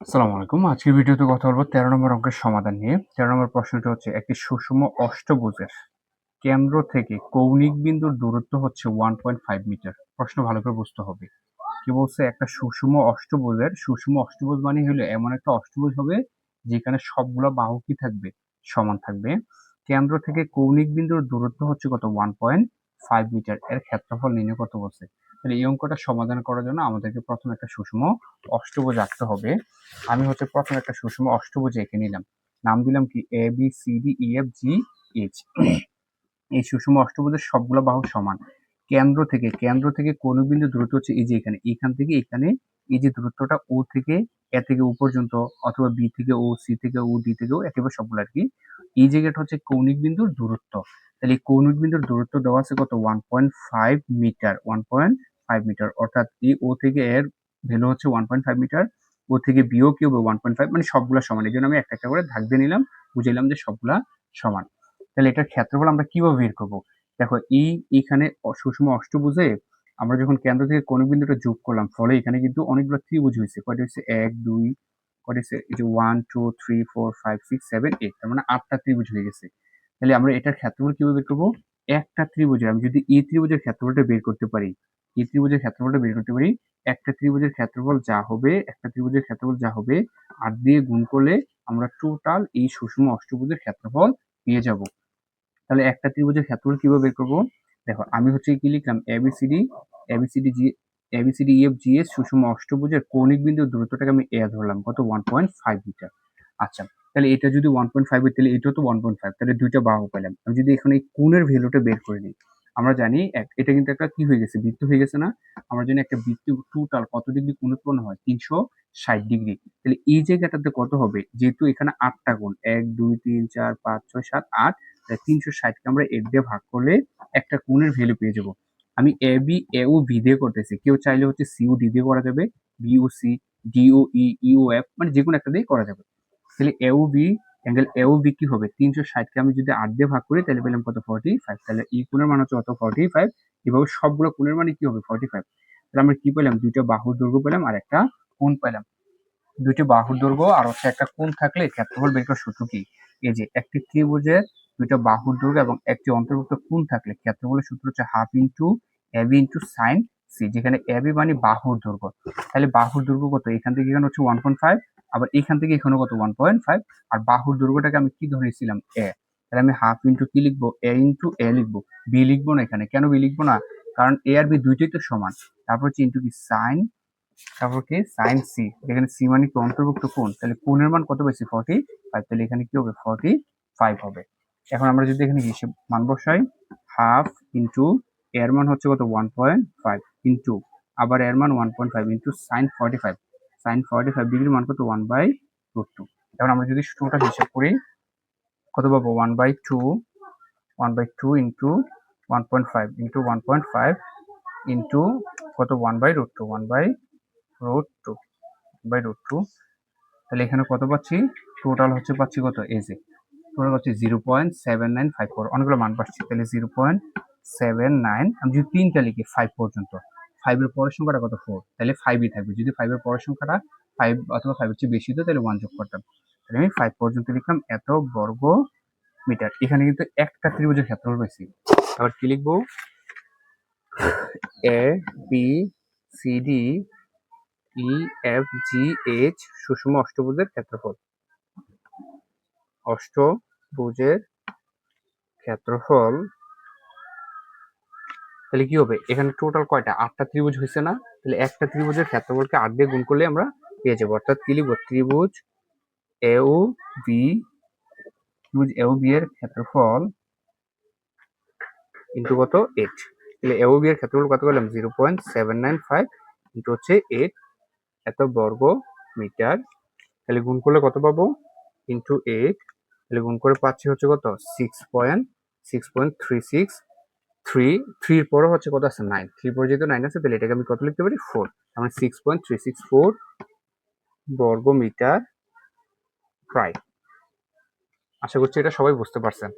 আসসালামু আলাইকুম। আজকের ভিডিওতে কথা বলবো 13 নম্বর অঙ্কের সমাধান নিয়ে। 13 নম্বর প্রশ্নটা হচ্ছে একটি সুষম অষ্টভুজের কেন্দ্র থেকে কৌণিক বিন্দুর দূরত্ব হচ্ছে 1.5 মিটার। প্রশ্ন ভালো করে বুঝতে হবে। কি বলছে? একটা সুষম অষ্টভুজ মানে হলো এমন একটা অষ্টভুজ হবে যেখানে সবগুলা বাহু কি থাকবে? সমান থাকবে। কেন্দ্র থেকে কৌণিক বিন্দুর দূরত্ব হচ্ছে কত? 1.5 মিটার। এর ক্ষেত্রফল নির্ণয় করতে বলছে। তাহলে এই অঙ্কটা সমাধান করার জন্য আমাদেরকে প্রথমে একটা সুষম অষ্টভুজ আঁকতে হবে। আমি হচ্ছে প্রথমে একটা সুষম অষ্টভুজ এঁকে নিলাম। নাম দিলাম কি? A B C D E F G H. এই সুষম অষ্টভুজের সবগুলো বাহু সমান। কেন্দ্র থেকে কোন বিন্দু দূরত্ব হচ্ছে এই যে এখান থেকে এখানে, এই যে দূরত্বটা ও থেকে এ থেকে ও পর্যন্ত, অথবা বি থেকে ও, সি থেকে ও, ডি থেকে ও, একেবারে সবগুলো আর কি। এই জায়গাটা হচ্ছে কৌণিক বিন্দুর দূরত্ব। তাহলে এই কৌণিক বিন্দুর দূরত্ব দেওয়া আছে কত? 1.5 মিটার। 1.5 মিটার, অর্থাৎ এই ও থেকে এর ভ্যালু হচ্ছে 1.5 মিটার। ও থেকে বিও কি হবে? 1.5। মানে সবগুলা সমান। এই জন্য আমি একটা একটা করে দাগ দিয়ে নিলাম, বুঝাইলাম যে সবগুলা সমান। তাহলে এটার ক্ষেত্রফল আমরা কিভাবে বের করব? দেখো, এইখানে সুষম অষ্টভুজে আমরা যখন কেন্দ্র থেকে কোন বিন্দুটা যোগ করলাম, ফলে এখানে কিন্তু অনেকগুলো ত্রিভুজ হয়েছে। কয়টা হয়েছে? 1 2, কয়টা হয়েছে? এই যে 1 2 3 4 5 6 7 8, তার মানে 8টা ত্রিভুজ হয়ে গেছে। তাহলে আমরা এটার ক্ষেত্রফল কিভাবে বের করবো? একটা ত্রিভুজের, আমি যদি এই ত্রিভুজের ক্ষেত্রফলটা বের করতে পারি, একটা ত্রিভুজের ক্ষেত্রফল যা হবে 8 দিয়ে গুণ করলে আমরা টোটাল এই সুষম অষ্টভুজের ক্ষেত্রফল পেয়ে যাব। তাহলে একটা ত্রিভুজের ক্ষেত্রফল কিভাবে বের করবো? দেখো, আমি হচ্ছে কি লিখলাম? এবিসিডি ইএফ জি এর সুষম অষ্টভুজের কৌণিক বিন্দুর দূরত্বটাকে আমি এ ধরলাম, কত? 1.5 মিটার। আচ্ছা, তাহলে এটা যদি 1.5 হয়, তাহলে এটাও তো 1.5, তাহলে দুইটা বাহু পেলাম। আমি যদি এখানে এই কোণের ভ্যালুটা বের করে নিই, আমরা জানি এটা কিন্তু একটা কি হয়ে গেছে? বৃত্ত হয়ে গেছে না? আমরা জানি একটা বৃত্ত টোটাল কত ডিগ্রি কোণ উৎপন্ন হয়? 360 ডিগ্রি। তাহলে এই জায়গাটাতে কত হবে? যেহেতু এখানে 8টা কোণ, 1 2 3 4 5 6 7 8, 360কে আমরা 8 দিয়ে ভাগ করলে একটা কোণের ভ্যালু পেয়ে যাব। আমি এ বি এ ও বি দিয়ে করতেছি, কেউ চাইলে হচ্ছে সি ও ডি দিয়ে করা যাবে, বি ও সি, ডি ও ই, ই ও এফ, মানে যে কোনো একটা দিয়ে করা যাবে। তাহলে এ ও বি, অ্যাঙ্গেল এ ও বি কি হবে? 360কে আমি যদি 8 দিয়ে ভাগ করি, তাহলে পেলাম কত? 45। তাহলে এই কোণের মান হচ্ছে কত? 45। এভাবে সবগুলো কোণের মানে কি হবে? 45। তাহলে আমরা কি পেলাম? দুইটা বাহুর দৈর্ঘ্য পেলাম আর একটা কোণ পেলাম। দুইটি বাহুর দৈর্ঘ্য আর হচ্ছে একটা কোণ থাকলে ক্ষেত্রফল বের করার সূত্র কি? এই যে একটি ত্রিভুজের দুইটা বাহুর দৈর্ঘ্য এবং একটি অন্তর্ভুক্ত কোণ থাকলে ক্ষেত্রফলের সূত্র হচ্ছে half into AB into sine C, যেখানে এবি মানে বাহুর দৈর্ঘ্য। তাহলে বাহুর দৈর্ঘ্য কত? এখান থেকে এখানে হচ্ছে 1.5, আবার এখান থেকে এখানে কত? 1.5। আর বাহুর দৈর্ঘ্যটাকে আমি কি ধরেছিলাম? এ। তাহলে আমি হাফ ইন্টু কি লিখবো? এ ইন্টু এ লিখবো, বি লিখবো না এখানে। কেন বি লিখবো না? কারণ এ আর বি দুইটাই তো সমান। তারপর হচ্ছে ইন্টু কি? সাইন, তারপর কি? Sign C. এখানে সি মানে কি? অন্তর্ভুক্ত কোণ। তাহলে কোণের মান কত পাইছি? 45। তাহলে এখানে কি হবে? 45 হবে। এখন আমরা যদি এখানে হিসেব মান বসাই, হাফ ইন্টু এর মান হচ্ছে কত? 1.5 ইন্টু আবার এর মান 1.5 ইন্টু সাইন 45। সাইন 45 ডিগ্রির মান কত? 1/√2। এখন আমরা যদি টোটাল হিসাব করি, কত পাবো? 1/2, 1/2 ইন্টু 1.5 ইন্টু 1.5 ইন্টু কত? 1/√2, 1/√2। তাহলে এখানে কত পাচ্ছি? টোটাল হচ্ছে পাচ্ছি কত? এই যে টোটাল হচ্ছে 0.7954। অনেকগুলো মান পাচ্ছি। তাহলে 0.79, আমি যদি 3টা লিখি 5 পর্যন্ত, 5 এর পরের সংখ্যাটা কত? 4, তাহলে 5ই থাকবে। যদি 5 এর পরের সংখ্যাটা 5 অথবা 5 এর চেয়ে বেশি হতো, তাহলে 1 যোগ করতাম। তাহলে আমি 5 পর্যন্ত লিখলাম, এত বর্গ মিটার। এখানে কিন্তু একটা ত্রিভুজের ক্ষেত্রফল পাইছি। আবার কি লিখবো? A B C D E F G H সুষম অষ্টভুজের ক্ষেত্রফল। অষ্টভুজের ক্ষেত্রফল তাহলে কি হবে? এখানে টোটাল কয়টা? 8টা ত্রিভুজ হয়েছে না? তাহলে একটা ত্রিভুজের ক্ষেত্রফলকে 8 দিয়ে গুণ করলে আমরা পেয়ে যাবো। অর্থাৎ কি লিখবো? ত্রিভুজ এ ও বি, এর ক্ষেত্রফল ইন্টু কত? 8। তাহলে এ ও বি এর ক্ষেত্রফল কত পেলাম? 0.795 ইন্টু হচ্ছে 8, এত বর্গ মিটার। তাহলে গুণ করলে কত পাবো? ইন্টু 8। তাহলে গুণ করে পাচ্ছি হচ্ছে কত? 6.36 3 এর পরে হচ্ছে কত আছে? 9। 3 পরে যেহেতু 9 আছে, তাহলে এটাকে আমি কত লিখতে পারি? 4। মানে 6.364 বর্গ মিটার প্রায়। আশা করছি এটা সবাই বুঝতে পারছেন।